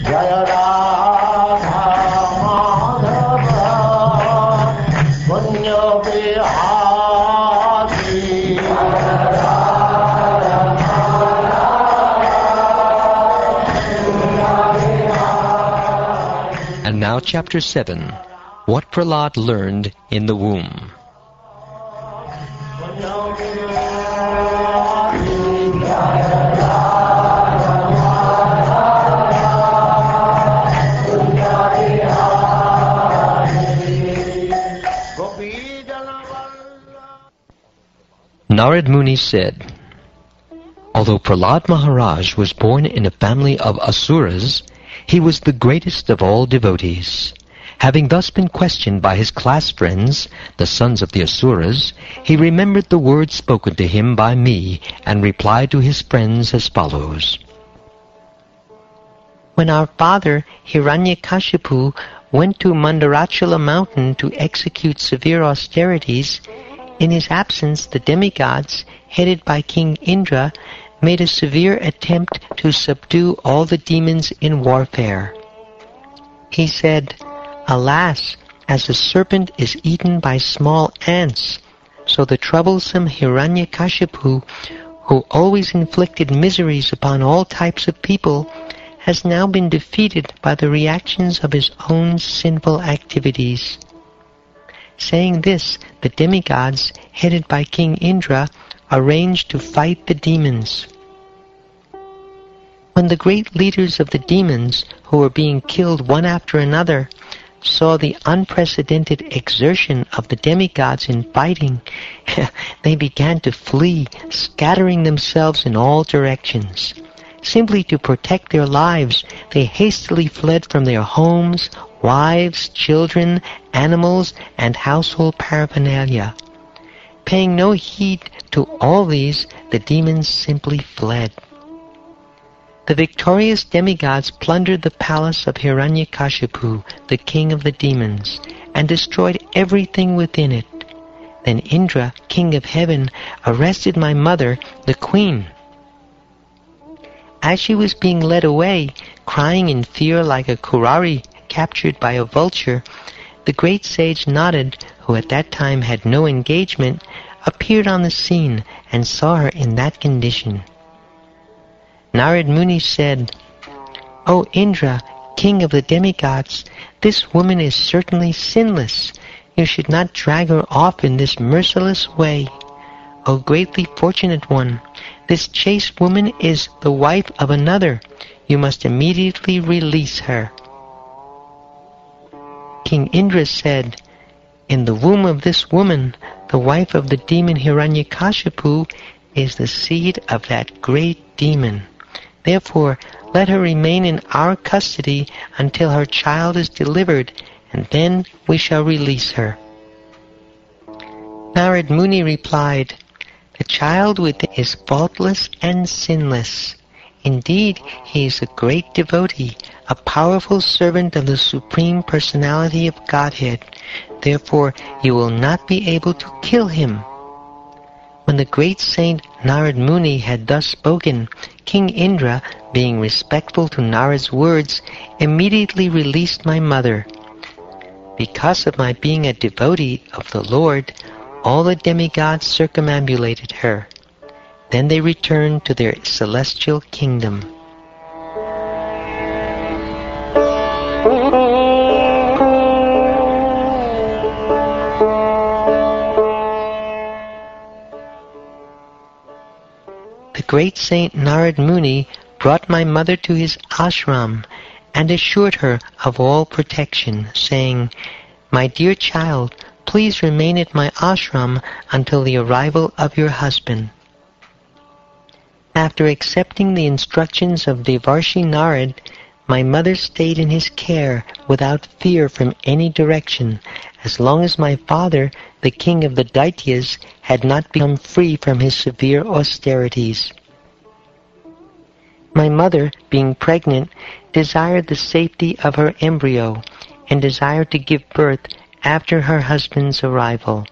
Jaya Radha Madhava Punya Bihari. And now Chapter 7. What Prahlada learned in the womb. Narad Muni said, although Prahlada Maharaj was born in a family of Asuras, he was the greatest of all devotees. Having thus been questioned by his class friends, the sons of the Asuras, he remembered the words spoken to him by me and replied to his friends as follows. When our father Hiranyakashipu went to Mandarachala mountain to execute severe austerities, in his absence the demigods, headed by King Indra, made a severe attempt to subdue all the demons in warfare. He said, alas, as a serpent is eaten by small ants, so the troublesome Hiranyakashipu, who always inflicted miseries upon all types of people, has now been defeated by the reactions of his own sinful activities. Saying this, the demigods, headed by King Indra, arranged to fight the demons. When the great leaders of the demons, who were being killed one after another, saw the unprecedented exertion of the demigods in fighting, they began to flee, scattering themselves in all directions. Simply to protect their lives, they hastily fled from their homes, wives, children, animals, and household paraphernalia. Paying no heed to all these, the demons simply fled. The victorious demigods plundered the palace of Hiranyakashipu, the king of the demons, and destroyed everything within it. Then Indra, king of heaven, arrested my mother, the queen. As she was being led away, crying in fear like a kurari captured by a vulture, the great sage Narad, who at that time had no engagement, appeared on the scene and saw her in that condition. Narad Muni said, O Indra, king of the demigods, this woman is certainly sinless. You should not drag her off in this merciless way. O greatly fortunate one, this chaste woman is the wife of another. You must immediately release her. King Indra said, in the womb of this woman, the wife of the demon Hiranyakashipu, is the seed of that great demon. Therefore, let her remain in our custody until her child is delivered, and then we shall release her. Narad Muni replied, the child within is faultless and sinless. Indeed, he is a great devotee, a powerful servant of the Supreme Personality of Godhead. Therefore, you will not be able to kill him. When the great saint Narad Muni had thus spoken, King Indra, being respectful to Narad's words, immediately released my mother. Because of my being a devotee of the Lord, all the demigods circumambulated her. Then they returned to their celestial kingdom. The great saint Narad Muni brought my mother to his ashram and assured her of all protection, saying, my dear child, please remain at my ashram until the arrival of your husband. After accepting the instructions of Devarshi Narad, my mother stayed in his care without fear from any direction, as long as my father, the king of the Daityas, had not become free from his severe austerities. My mother, being pregnant, desired the safety of her embryo, and desired to give birth after her husband's arrival.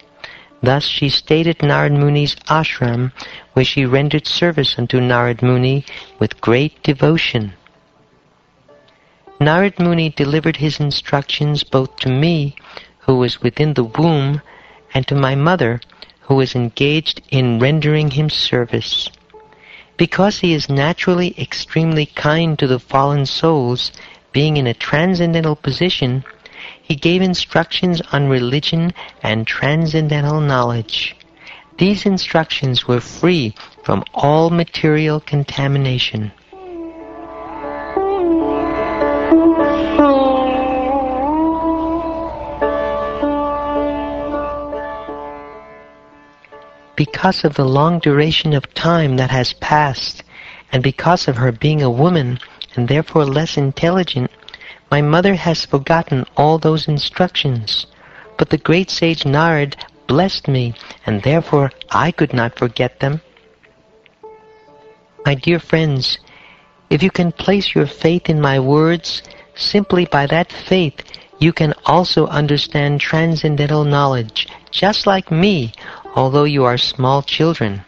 Thus she stayed at Narad Muni's ashram, where she rendered service unto Narad Muni with great devotion. Narad Muni delivered his instructions both to me, who was within the womb, and to my mother, who was engaged in rendering him service. Because he is naturally extremely kind to the fallen souls, being in a transcendental position, he gave instructions on religion and transcendental knowledge. These instructions were free from all material contamination. Because of the long duration of time that has passed, and because of her being a woman and therefore less intelligent, my mother has forgotten all those instructions. But the great sage Narad blessed me, and therefore I could not forget them. My dear friends, if you can place your faith in my words, simply by that faith you can also understand transcendental knowledge, just like me, although you are small children.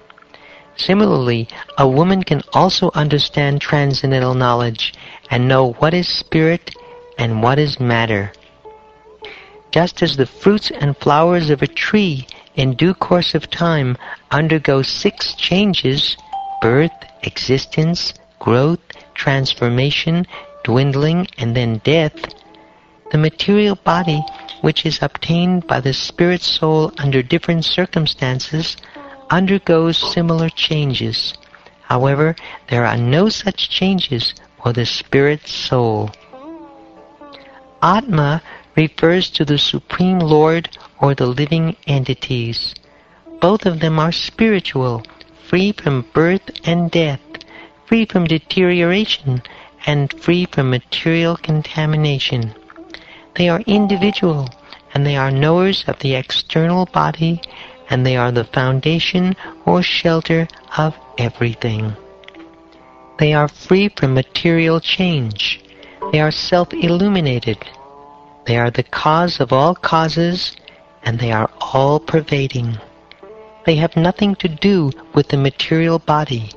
Similarly, a woman can also understand transcendental knowledge and know what is spirit and what is matter. Just as the fruits and flowers of a tree in due course of time undergo 6 changes, birth, existence, growth, transformation, dwindling, and then death, the material body, which is obtained by the spirit soul under different circumstances, undergoes similar changes. However, there are no such changes for the spirit soul. Atma refers to the Supreme Lord or the living entities. Both of them are spiritual, free from birth and death, free from deterioration, and free from material contamination. They are individual, and they are knowers of the external body, and they are the foundation or shelter of everything. They are free from material change. They are self-illuminated. They are the cause of all causes, and they are all-pervading. They have nothing to do with the material body,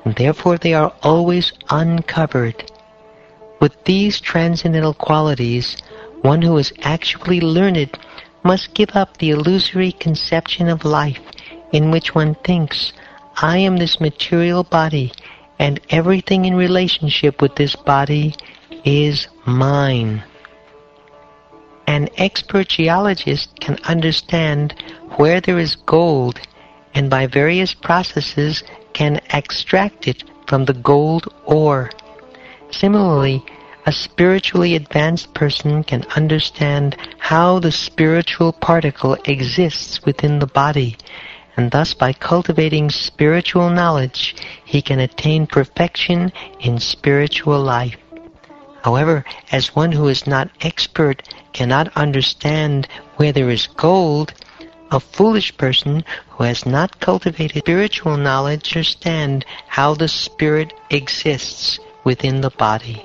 and therefore they are always uncovered. With these transcendental qualities, one who is actually learned must give up the illusory conception of life in which one thinks, I am this material body, and everything in relationship with this body is mine. An expert geologist can understand where there is gold, and by various processes can extract it from the gold ore. Similarly, a spiritually advanced person can understand how the spiritual particle exists within the body, and thus by cultivating spiritual knowledge, he can attain perfection in spiritual life. However, as one who is not expert cannot understand where there is gold, a foolish person who has not cultivated spiritual knowledge understand how the spirit exists within the body.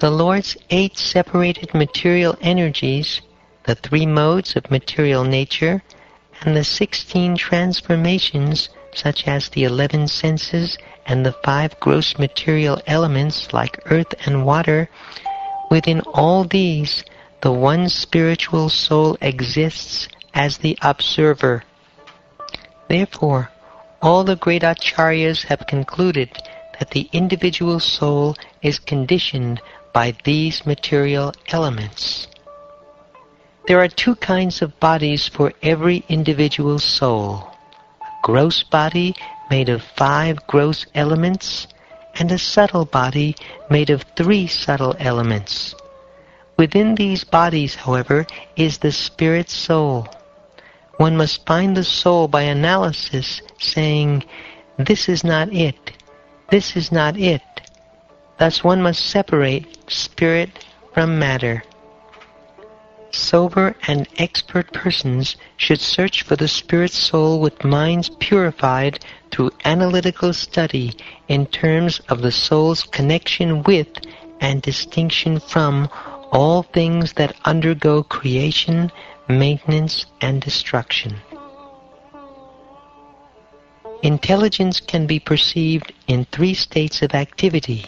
The Lord's 8 separated material energies, the 3 modes of material nature, and the 16 transformations, such as the 11 senses and the 5 gross material elements like earth and water, within all these, the one spiritual soul exists as the observer. Therefore, all the great acharyas have concluded that the individual soul is conditioned by these material elements. There are 2 kinds of bodies for every individual soul: a gross body made of 5 gross elements, and a subtle body made of 3 subtle elements. Within these bodies, however, is the spirit soul. One must find the soul by analysis, saying, this is not it, this is not it. Thus one must separate spirit from matter. Sober and expert persons should search for the spirit soul with minds purified through analytical study in terms of the soul's connection with and distinction from all things that undergo creation, maintenance, and destruction. Intelligence can be perceived in 3 states of activity: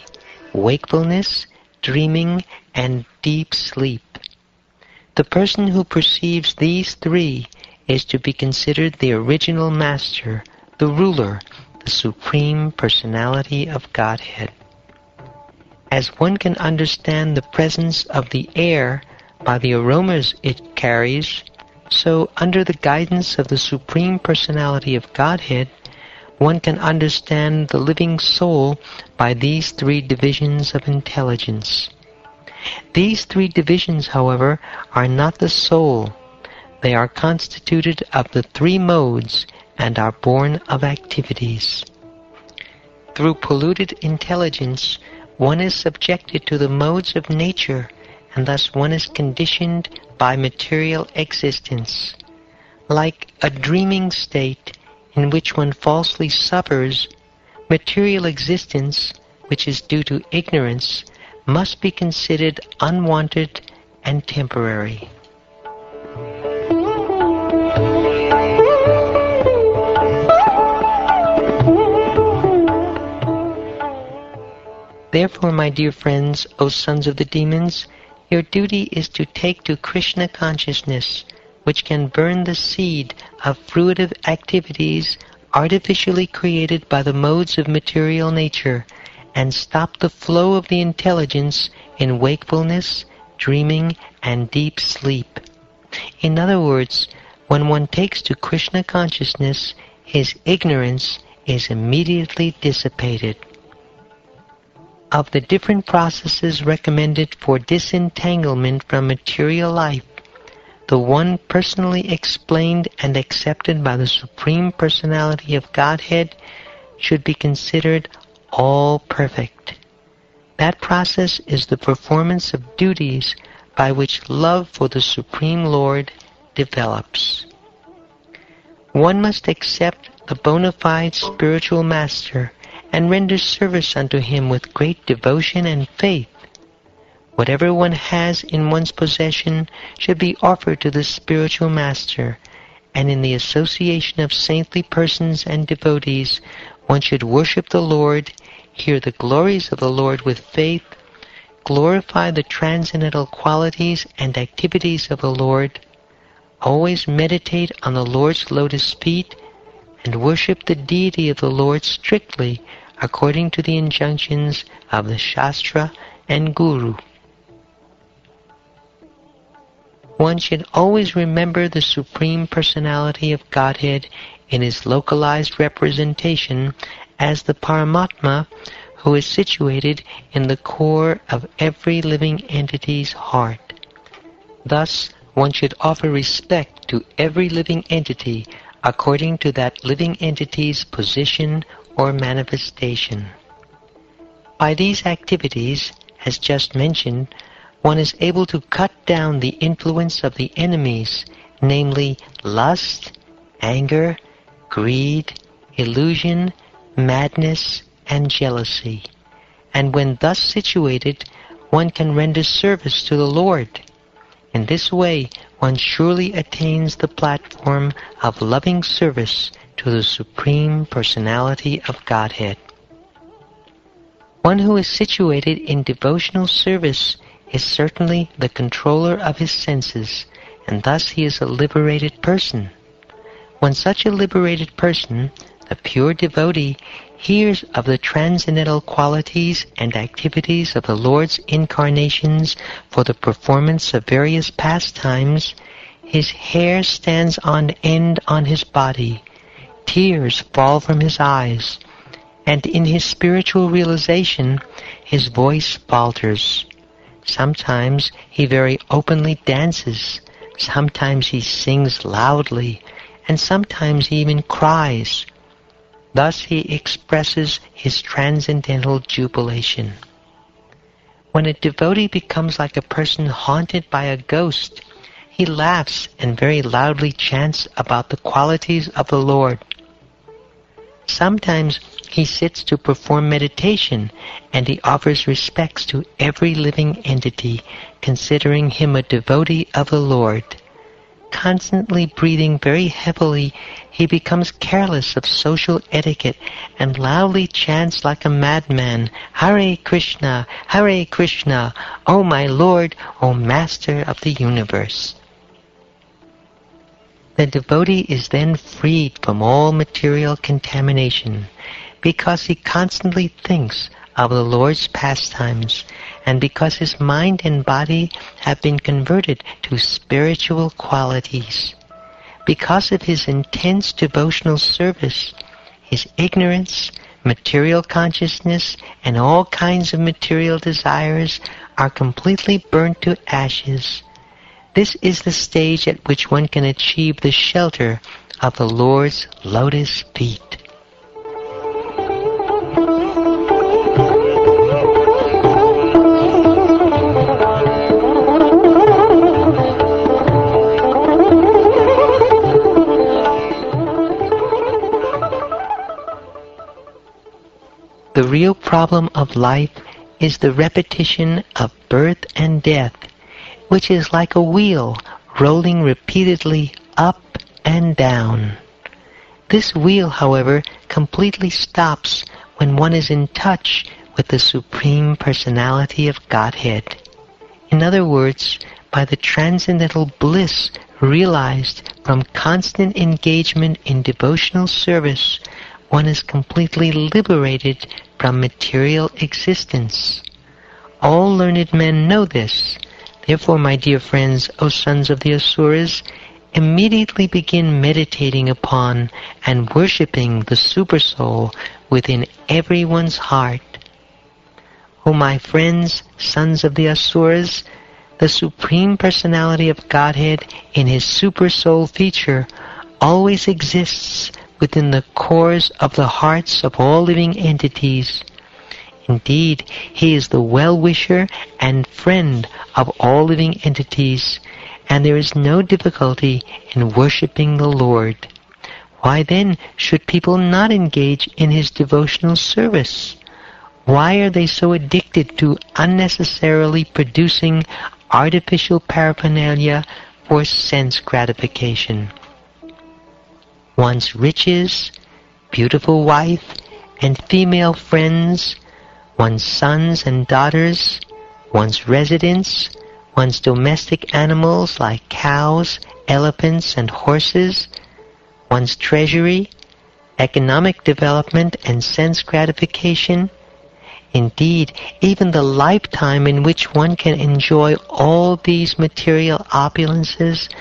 wakefulness, dreaming, and deep sleep. The person who perceives these three is to be considered the original master, the ruler, the Supreme Personality of Godhead. As one can understand the presence of the air by the aromas it carries, so under the guidance of the Supreme Personality of Godhead, one can understand the living soul by these three divisions of intelligence. These three divisions, however, are not the soul. They are constituted of the three modes and are born of activities. Through polluted intelligence, one is subjected to the modes of nature, and thus one is conditioned by material existence. Like a dreaming state in which one falsely suffers, material existence, which is due to ignorance, must be considered unwanted and temporary. Therefore, my dear friends, O sons of the demons, your duty is to take to Krishna consciousness, which can burn the seed of fruitive activities artificially created by the modes of material nature, and stop the flow of the intelligence in wakefulness, dreaming, and deep sleep. In other words, when one takes to Krishna consciousness, his ignorance is immediately dissipated. Of the different processes recommended for disentanglement from material life, the one personally explained and accepted by the Supreme Personality of Godhead should be considered all perfect. That process is the performance of duties by which love for the Supreme Lord develops. One must accept the bona fide spiritual master and render service unto him with great devotion and faith. Whatever one has in one's possession should be offered to the spiritual master, and in the association of saintly persons and devotees, one should worship the Lord, hear the glories of the Lord with faith, glorify the transcendental qualities and activities of the Lord, always meditate on the Lord's lotus feet, and worship the deity of the Lord strictly according to the injunctions of the Shastra and Guru. One should always remember the Supreme Personality of Godhead in his localized representation as the Paramatma who is situated in the core of every living entity's heart. Thus, one should offer respect to every living entity according to that living entity's position or manifestation. By these activities, as just mentioned, one is able to cut down the influence of the enemies, namely lust, anger, greed, illusion, madness, and jealousy. And when thus situated, one can render service to the Lord. In this way, one surely attains the platform of loving service to the Supreme Personality of Godhead. One who is situated in devotional service is certainly the controller of his senses, and thus he is a liberated person. When such a liberated person, the pure devotee, hears of the transcendental qualities and activities of the Lord's incarnations for the performance of various pastimes, his hair stands on end on his body, tears fall from his eyes, and in his spiritual realization, his voice falters. Sometimes he very openly dances, sometimes he sings loudly, and sometimes he even cries. Thus he expresses his transcendental jubilation. When a devotee becomes like a person haunted by a ghost, he laughs and very loudly chants about the qualities of the Lord. Sometimes he sits to perform meditation, and he offers respects to every living entity, considering him a devotee of the Lord. Constantly breathing very heavily, he becomes careless of social etiquette and loudly chants like a madman, Hare Krishna, O my Lord, O Master of the universe. The devotee is then freed from all material contamination, because he constantly thinks of the Lord's pastimes, and because his mind and body have been converted to spiritual qualities. Because of his intense devotional service, his ignorance, material consciousness, and all kinds of material desires are completely burnt to ashes. This is the stage at which one can achieve the shelter of the Lord's lotus feet. The real problem of life is the repetition of birth and death, which is like a wheel rolling repeatedly up and down. This wheel, however, completely stops when one is in touch with the Supreme Personality of Godhead. In other words, by the transcendental bliss realized from constant engagement in devotional service, one is completely liberated from material existence. All learned men know this. Therefore, my dear friends, O sons of the Asuras, immediately begin meditating upon and worshipping the Supersoul within everyone's heart. O my friends, sons of the Asuras, the Supreme Personality of Godhead in his Supersoul feature always exists within the cores of the hearts of all living entities. Indeed, he is the well-wisher and friend of all living entities, and there is no difficulty in worshipping the Lord. Why then should people not engage in his devotional service? Why are they so addicted to unnecessarily producing artificial paraphernalia for sense gratification? One's riches, beautiful wife, and female friends, one's sons and daughters, one's residence, one's domestic animals like cows, elephants, and horses, one's treasury, economic development, and sense gratification. Indeed, even the lifetime in which one can enjoy all these material opulences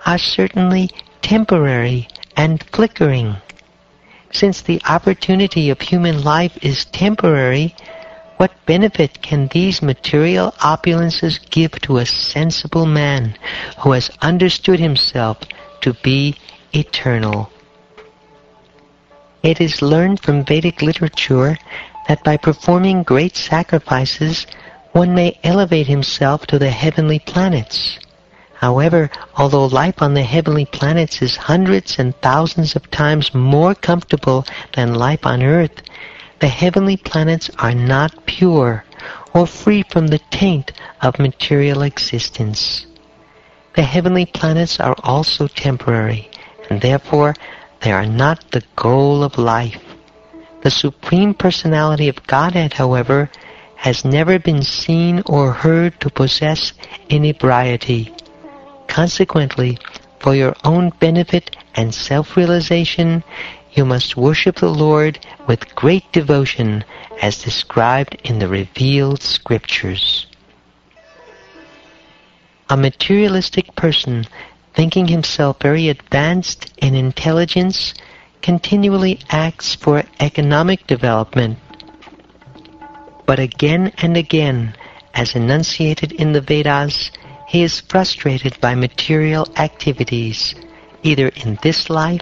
are certainly temporary and flickering. Since the opportunity of human life is temporary, what benefit can these material opulences give to a sensible man who has understood himself to be eternal? It is learned from Vedic literature that by performing great sacrifices, one may elevate himself to the heavenly planets. However, although life on the heavenly planets is hundreds and thousands of times more comfortable than life on earth, the heavenly planets are not pure or free from the taint of material existence. The heavenly planets are also temporary, and therefore they are not the goal of life. The Supreme Personality of Godhead, however, has never been seen or heard to possess inebriety. Consequently, for your own benefit and self-realization, you must worship the Lord with great devotion as described in the revealed scriptures. A materialistic person, thinking himself very advanced in intelligence, continually acts for economic development. But again and again, as enunciated in the Vedas, he is frustrated by material activities, either in this life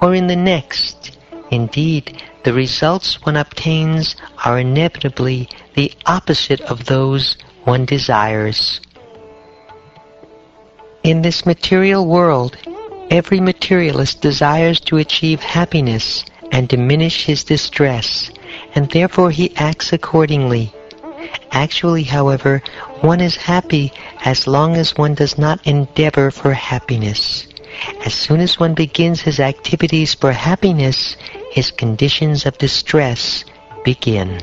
or in the next. Indeed, the results one obtains are inevitably the opposite of those one desires. In this material world, every materialist desires to achieve happiness and diminish his distress, and therefore he acts accordingly. Actually, however, one is happy as long as one does not endeavor for happiness. As soon as one begins his activities for happiness, his conditions of distress begin.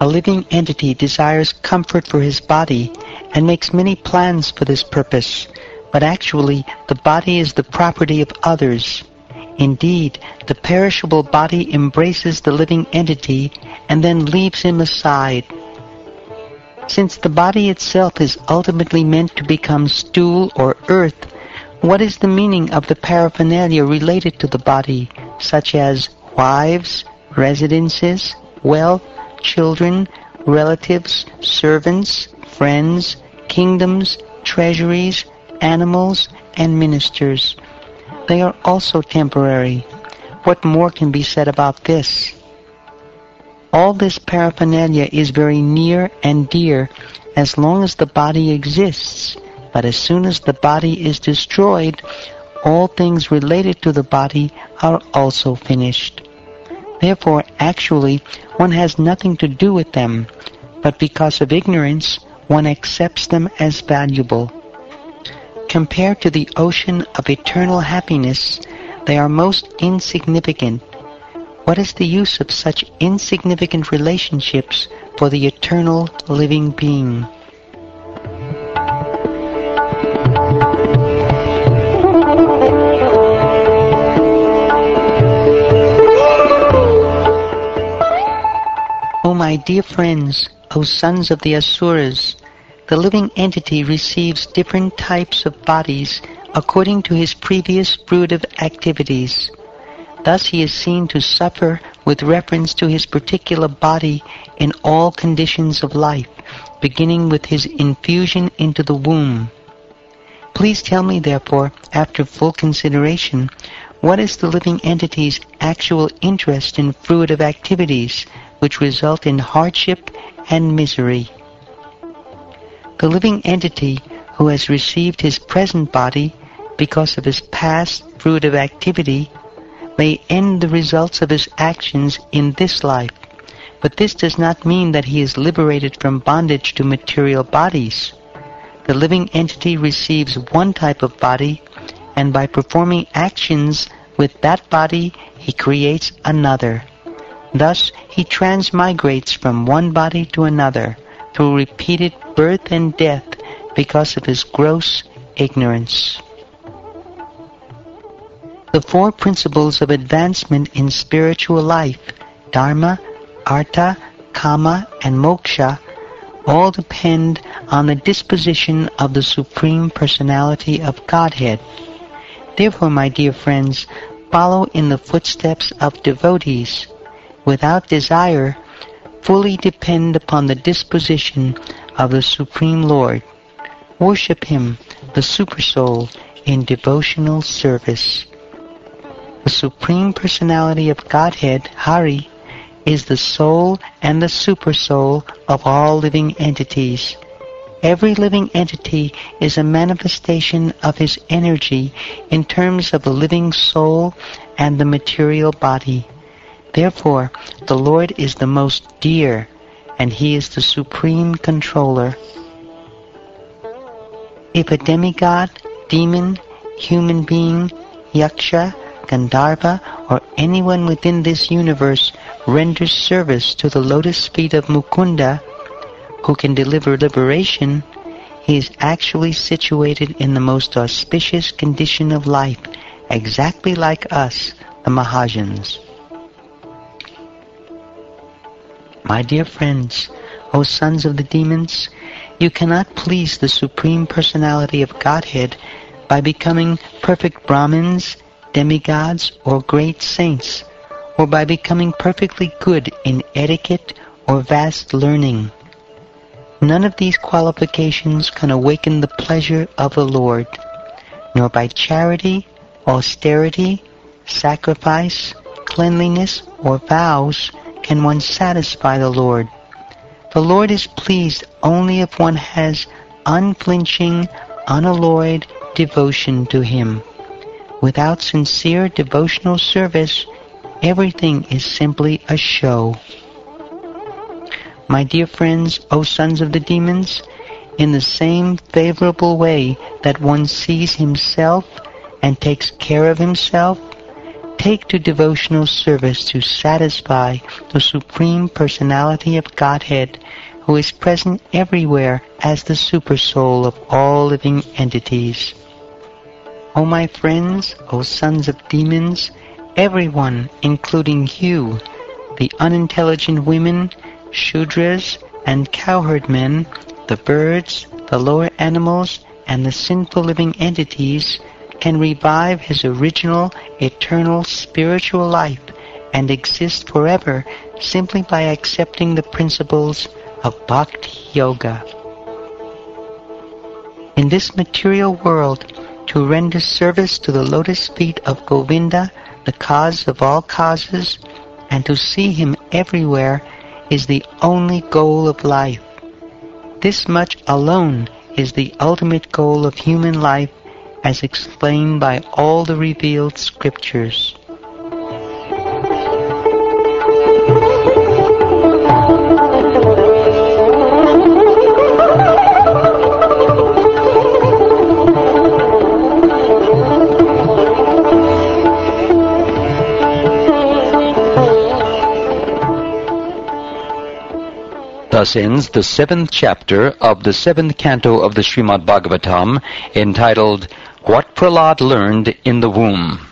A living entity desires comfort for his body and makes many plans for this purpose, but actually the body is the property of others. Indeed, the perishable body embraces the living entity and then leaves him aside. Since the body itself is ultimately meant to become stool or earth, what is the meaning of the paraphernalia related to the body, such as wives, residences, wealth, children, relatives, servants, friends, kingdoms, treasuries, animals, and ministers? They are also temporary. What more can be said about this? All this paraphernalia is very near and dear as long as the body exists, but as soon as the body is destroyed, all things related to the body are also finished. Therefore, actually, one has nothing to do with them, but because of ignorance, one accepts them as valuable. Compared to the ocean of eternal happiness, they are most insignificant. What is the use of such insignificant relationships for the eternal living being? O my dear friends, O sons of the Asuras, the living entity receives different types of bodies according to his previous fruitive activities. Thus he is seen to suffer with reference to his particular body in all conditions of life, beginning with his infusion into the womb. Please tell me, therefore, after full consideration, what is the living entity's actual interest in fruitive activities which result in hardship and misery? The living entity who has received his present body because of his past fruitive activity may end the results of his actions in this life, but this does not mean that he is liberated from bondage to material bodies. The living entity receives one type of body, and by performing actions with that body, he creates another. Thus, he transmigrates from one body to another through repeated birth and death because of his gross ignorance. The four principles of advancement in spiritual life, Dharma, Artha, Kama, and Moksha, all depend on the disposition of the Supreme Personality of Godhead. Therefore, my dear friends, follow in the footsteps of devotees. Without desire, fully depend upon the disposition of the Supreme Lord. Worship Him, the Supersoul, in devotional service. The Supreme Personality of Godhead, Hari, is the soul and the supersoul of all living entities. Every living entity is a manifestation of his energy in terms of the living soul and the material body. Therefore, the Lord is the most dear, and He is the supreme controller. If a demigod, demon, human being, yaksha, Gandharva, or anyone within this universe renders service to the lotus feet of Mukunda, who can deliver liberation, he is actually situated in the most auspicious condition of life, exactly like us, the Mahajans. My dear friends, O sons of the demons, you cannot please the Supreme Personality of Godhead by becoming perfect Brahmins, demigods, or great saints, or by becoming perfectly good in etiquette or vast learning. None of these qualifications can awaken the pleasure of the Lord, nor by charity, austerity, sacrifice, cleanliness, or vows can one satisfy the Lord. The Lord is pleased only if one has unflinching, unalloyed devotion to Him. Without sincere devotional service, everything is simply a show. My dear friends, O sons of the demons, in the same favorable way that one sees himself and takes care of himself, take to devotional service to satisfy the Supreme Personality of Godhead, who is present everywhere as the Supersoul of all living entities. O my friends, O sons of demons, everyone, including you, the unintelligent women, Shudras, and cowherd men, the birds, the lower animals, and the sinful living entities, can revive his original, eternal, spiritual life and exist forever simply by accepting the principles of Bhakti Yoga. In this material world, to render service to the lotus feet of Govinda, the cause of all causes, and to see him everywhere is the only goal of life. This much alone is the ultimate goal of human life, as explained by all the revealed scriptures. Thus ends the 7th chapter of the 7th canto of the Srimad Bhagavatam, entitled What Prahlada Learned in the Womb.